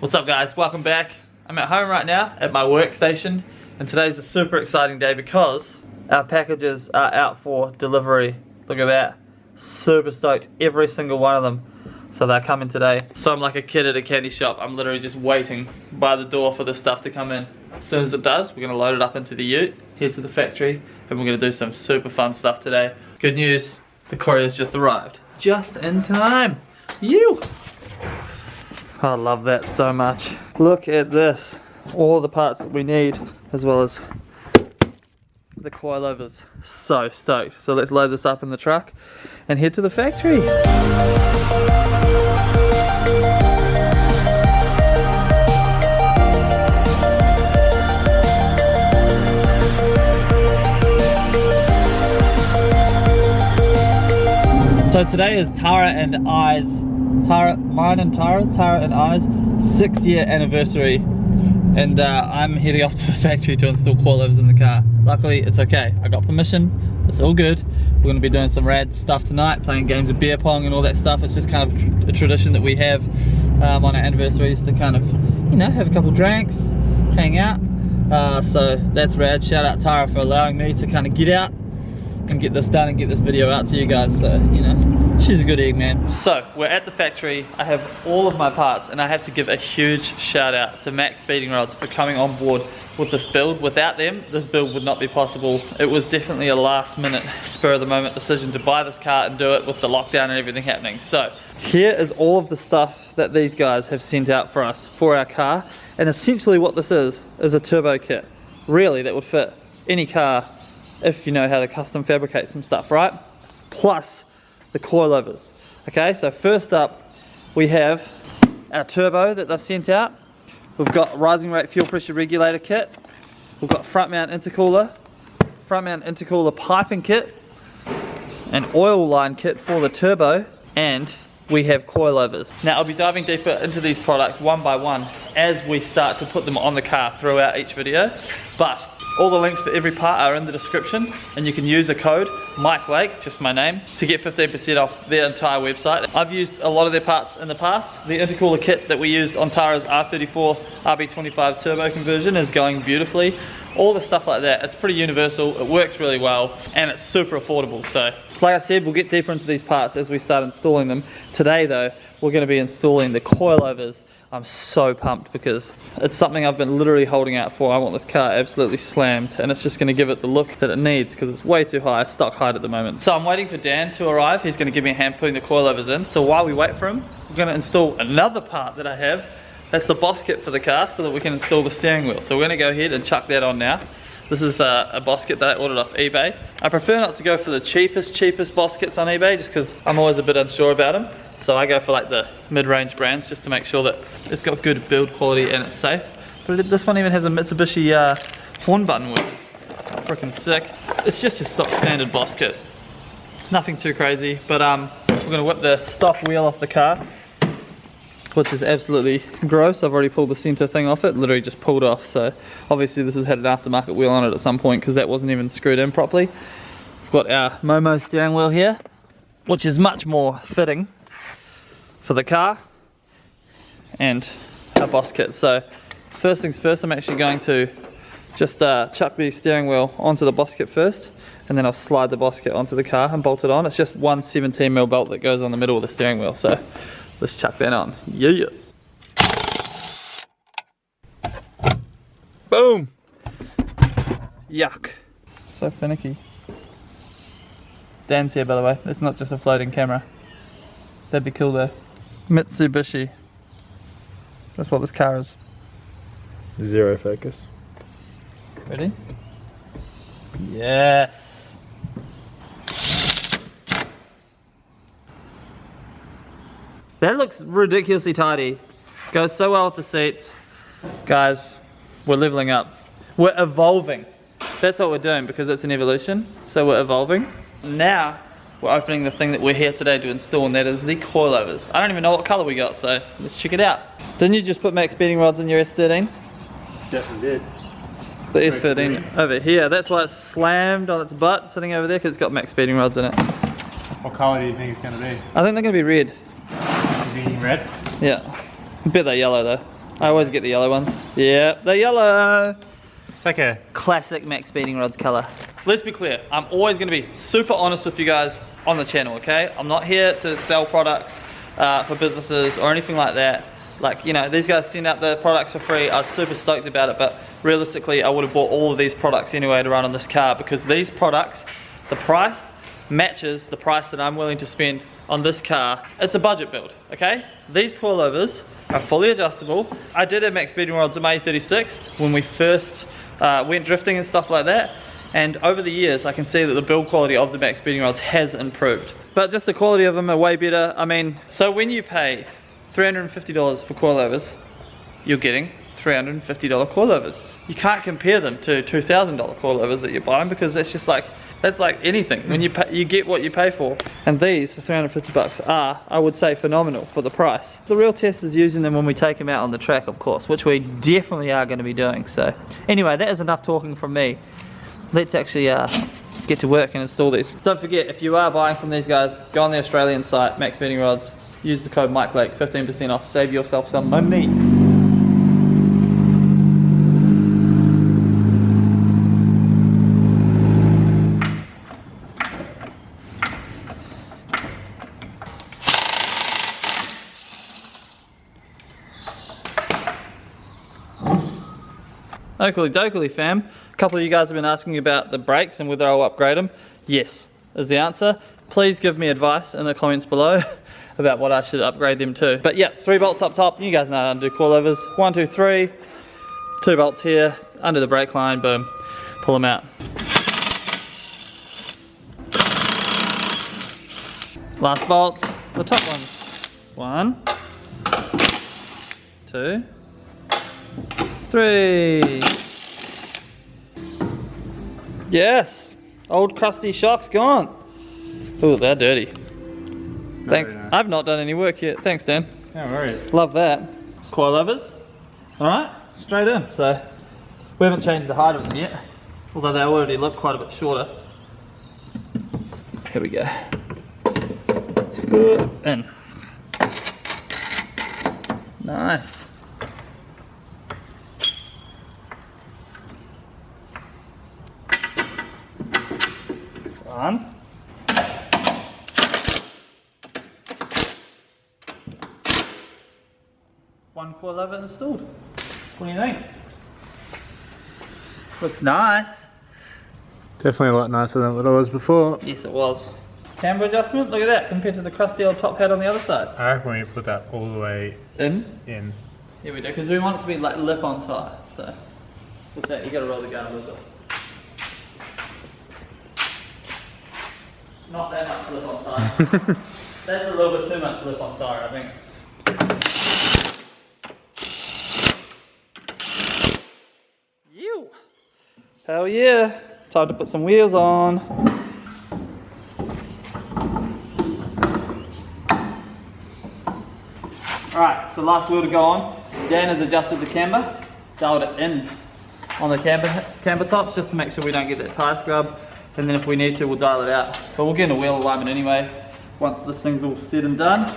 What's up guys, welcome back. I'm at home right now at my workstation and today's a super exciting day because our packages are out for delivery. Look at that, super stoked, every single one of them. So they're coming today. So I'm like a kid at a candy shop, I'm literally just waiting by the door for this stuff to come in. As soon as it does, we're going to load it up into the ute, head to the factory, and we're going to do some super fun stuff today. Good news, the courier's just arrived. Just in time. You. I love that so much. Look at this. All the parts that we need, as well as the coilovers. So stoked. So let's load this up in the truck and head to the factory. So today is Tara and I's, mine and Tara and I's 6-year anniversary, and I'm heading off to the factory to install coilovers in the car. Luckily it's okay, I got permission, it's all good. We're going to be doing some rad stuff tonight, playing games of beer pong and all that stuff. It's just kind of a tradition that we have on our anniversaries to kind of, you know, have a couple drinks, hang out. So that's rad. Shout out Tara for allowing me to kind of get out and get this done and get this video out to you guys, so you know, she's a good egg, man. So we're at the factory, I have all of my parts, and I have to give a huge shout out to Max Speeding Rods for coming on board with this build. Without them, this build would not be possible. It was definitely a last minute, spur of the moment decision to buy this car and do it with the lockdown and everything happening. So here is all of the stuff that these guys have sent out for us for our car, and essentially what this is a turbo kit. Really, that would fit any car if you know how to custom fabricate some stuff, right? Plus the coilovers. Okay, so first up we have our turbo that they've sent out. We've got rising rate fuel pressure regulator kit. We've got front mount intercooler piping kit, an oil line kit for the turbo, and we have coilovers. Now I'll be diving deeper into these products one by one as we start to put them on the car throughout each video, but all the links for every part are in the description, and you can use a code, Mike Lake, just my name, to get 15% off their entire website. I've used a lot of their parts in the past. The intercooler kit that we used on Tara's R34 RB25 turbo conversion is going beautifully. All the stuff like that, it's pretty universal, it works really well, and it's super affordable. So, like I said, we'll get deeper into these parts as we start installing them. Today though, we're going to be installing the coilovers. I'm so pumped because it's something I've been literally holding out for. I want this car absolutely slammed, and it's just going to give it the look that it needs because it's way too high, stock height at the moment. So I'm waiting for Dan to arrive. He's going to give me a hand putting the coilovers in. So while we wait for him, we're going to install another part that I have. That's the boss kit for the car so that we can install the steering wheel. So we're going to go ahead and chuck that on now. This is a boss kit that I ordered off eBay. I prefer not to go for the cheapest boss kits on eBay just because I'm always a bit unsure about them. So I go for like the mid-range brands just to make sure that it's got good build quality and it's safe. But this one even has a Mitsubishi horn button with it. Freaking sick. It's just a stock standard boss kit. Nothing too crazy, but we're gonna whip the stock wheel off the car, which is absolutely gross. I've already pulled the center thing off it, literally just pulled off. So obviously this has had an aftermarket wheel on it at some point because that wasn't even screwed in properly. We've got our Momo steering wheel here, which is much more fitting for the car, and our boss kit. So first things first, I'm actually going to just chuck the steering wheel onto the boss kit first, and then I'll slide the boss kit onto the car and bolt it on. It's just one 17mm bolt that goes on the middle of the steering wheel. So let's chuck that on. Yeah. Boom. Yuck. So finicky. Dan's here, by the way. It's not just a floating camera. That'd be cool though. Mitsubishi. That's what this car is. Zero focus. Ready? Yes. That looks ridiculously tidy. Goes so well with the seats. Guys, we're leveling up. We're evolving. That's what we're doing because it's an evolution. So we're evolving. Now, we're opening the thing that we're here today to install, and that is the coilovers. I don't even know what color we got, so let's check it out. Didn't you just put Max Speeding Rods in your S13? Certainly did. The S13 over here, that's why it's slammed on its butt, sitting over there, because it's got Max Speeding Rods in it. What colour do you think it's going to be? I think they're going to be red. Is it red? Yeah. I bet they're yellow though. I always get the yellow ones. Yep, the yellow. It's like a Classic max beating rods color. Let's be clear, I'm always going to be super honest with you guys on the channel, okay? I'm not here to sell products for businesses or anything like that. Like, you know, these guys send out the products for free. I was super stoked about it, but realistically I would have bought all of these products anyway to run on this car, because these products, the price matches the price that I'm willing to spend on this car. It's a budget build, okay? These coilovers are fully adjustable. I did have max beating rods in my E36 when we first went drifting and stuff like that, and over the years I can see that the build quality of the max beating rods has improved, but just the quality of them are way better. I mean, so when you pay $350 for coilovers, you're getting $350 coilovers. You can't compare them to $2,000 coilovers that you're buying, because that's just like, that's like anything. When you pay, you get what you pay for. And these for 350 bucks are, I would say, phenomenal for the price. The real test is using them when we take them out on the track, of course, which we definitely are going to be doing. So anyway, that is enough talking from me. Let's actually get to work and install these. Don't forget, if you are buying from these guys, go on the Australian site, Max Beating Rods, use the code MikeLake, 15% off, save yourself some money. Oakley dokley fam. A couple of you guys have been asking about the brakes and whether I'll upgrade them. Yes, is the answer. Please give me advice in the comments below about what I should upgrade them to. But yeah, 3 bolts up top. You guys know how to do coilovers. 1, 2, 3. 2 bolts here, under the brake line, boom. Pull them out. Last bolts, the top ones. 1, 2, 3. Yes, old crusty shock's gone. Oh, they're dirty. Thanks. Nice. I've not done any work yet. Thanks, Dan. no worries. Love that. Coilovers. All right, straight in. So we haven't changed the height of them yet, although they already look quite a bit shorter. Here we go. In. Nice. On. One coilover installed. 29. Looks nice. Definitely a lot nicer than what it was before. Yes, it was. Camber adjustment, look at that, compared to the crusty old top hat on the other side. I reckon we put that all the way In? in. Here we do, because we want it to be like lip on tie. So with that, you got to roll the gun a little bit. Not that much lip on tie. That's a little bit too much lip on tie, I think. You. Hell yeah. Time to put some wheels on. Alright, so last wheel to go on. Dan has adjusted the camber, dialed it in on the camber tops just to make sure we don't get that tyre scrub. And then if we need to, we'll dial it out. But we'll get in a wheel alignment anyway, once this thing's all said and done.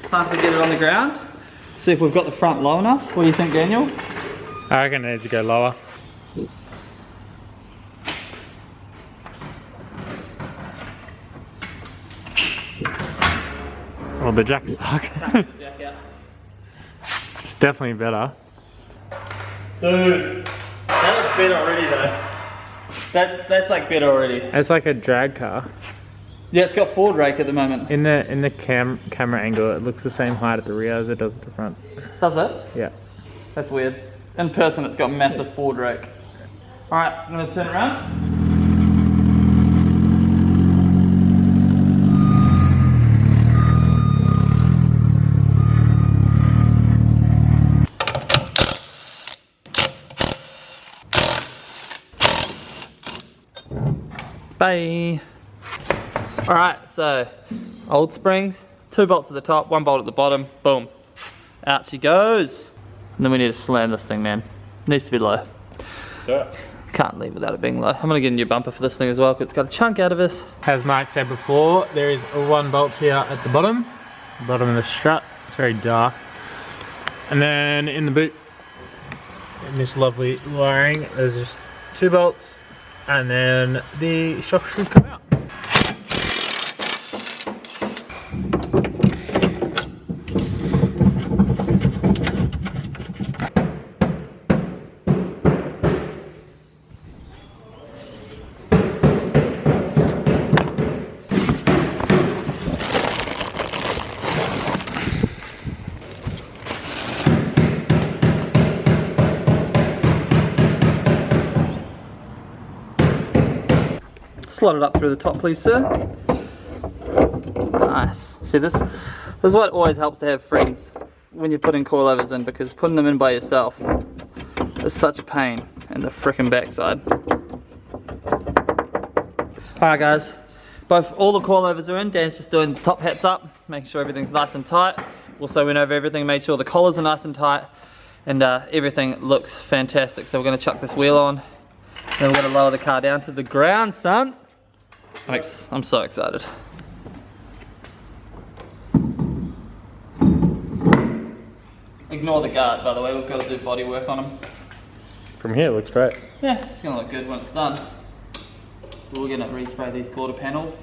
Time to get it on the ground. See if we've got the front low enough. What do you think, Daniel? I reckon it needs to go lower. Well, the jack's stuck. Jack out. It's definitely better. Dude, that looks better already though. That's like better already. It's like a drag car. Yeah, it's got forward rake at the moment. In the camera angle, it looks the same height at the rear as it does at the front. Does it? Yeah. That's weird. In person, it's got massive forward rake. Alright, I'm gonna turn it around. Bye. Alright, so old springs, 2 bolts at the top, 1 bolt at the bottom, boom. Out she goes. And then we need to slam this thing, man. Needs to be low. Let's do it. Can't leave without it being low. I'm gonna get a new bumper for this thing as well because it's got a chunk out of it. As Mark said before, there is a 1 bolt here at the bottom of the strut. It's very dark. And then in the boot, in this lovely wiring, there's just 2 bolts, and then the shock screws come out. Slot it up through the top, please, sir. Nice. See, this is what always helps to have friends when you're putting coilovers in, because putting them in by yourself is such a pain in the frickin' backside. Alright guys, all the coilovers are in. Dan's just doing the top hats up, making sure everything's nice and tight. Also went over everything, made sure the collars are nice and tight, and everything looks fantastic. So we're going to chuck this wheel on, and then we're going to lower the car down to the ground, son. I'm so excited. Ignore the guard, by the way, we've got to do body work on him. From here it looks great. Yeah, it's going to look good when it's done. We're going to respray these quarter panels.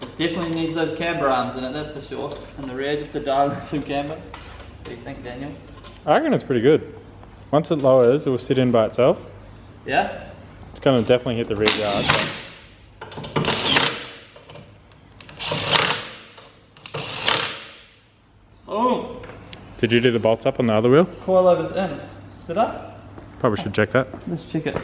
It definitely needs those camber arms in it, that's for sure. In the rear, just to dial in some camber. What do you think, Daniel? I reckon it's pretty good. Once it lowers, it will sit in by itself. Yeah? It's going to definitely hit the rear guard. But... Oh! Did you do the bolts up on the other wheel? Coilovers in. Did I? Probably should check that. Let's check it.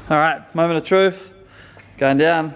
Alright, moment of truth. It's going down.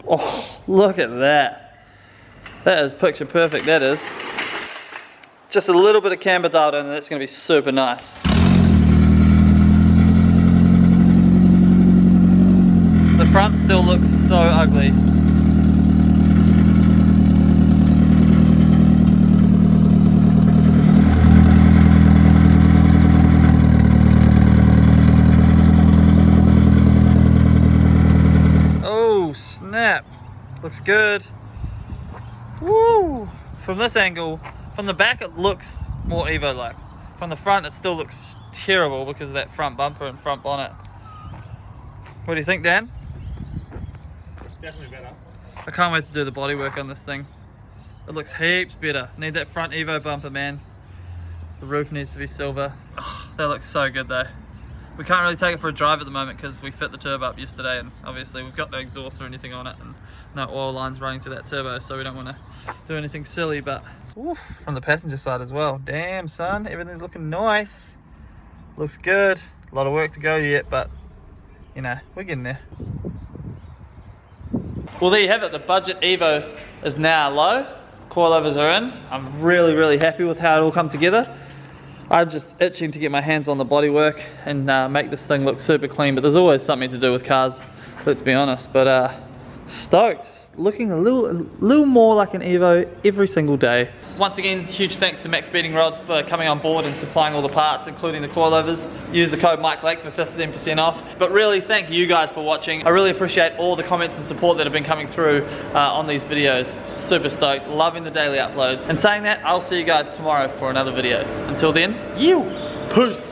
Oh, look at that. That is picture perfect, that is. Just a little bit of camber dialed in and that's going to be super nice. The front still looks so ugly. Oh snap, looks good. Woo! From this angle, from the back it looks more EVO like. From the front it still looks terrible because of that front bumper and front bonnet. What do you think, Dan? Definitely better. I can't wait to do the body work on this thing. It looks heaps better. Need that front EVO bumper, man. The roof needs to be silver. Oh, that looks so good though. We can't really take it for a drive at the moment because we fit the turbo up yesterday, and obviously we've got no exhaust or anything on it and no oil lines running to that turbo, so we don't want to do anything silly. But oof, from the passenger side as well. Damn son, everything's looking nice. Looks good. A lot of work to go yet, but you know, we're getting there. Well, there you have it. The budget EVO is now low. Coilovers are in. I'm really happy with how it all come together. I'm just itching to get my hands on the bodywork and make this thing look super clean, but there's always something to do with cars, let's be honest. But stoked. Looking a little more like an EVO every single day. Once again, huge thanks to Max Beating Rods for coming on board and supplying all the parts, including the coilovers. Use the code MikeLake for 15% off. But really, thank you guys for watching. I really appreciate all the comments and support that have been coming through on these videos. Super stoked, loving the daily uploads. And saying that, I'll see you guys tomorrow for another video. Until then, peace.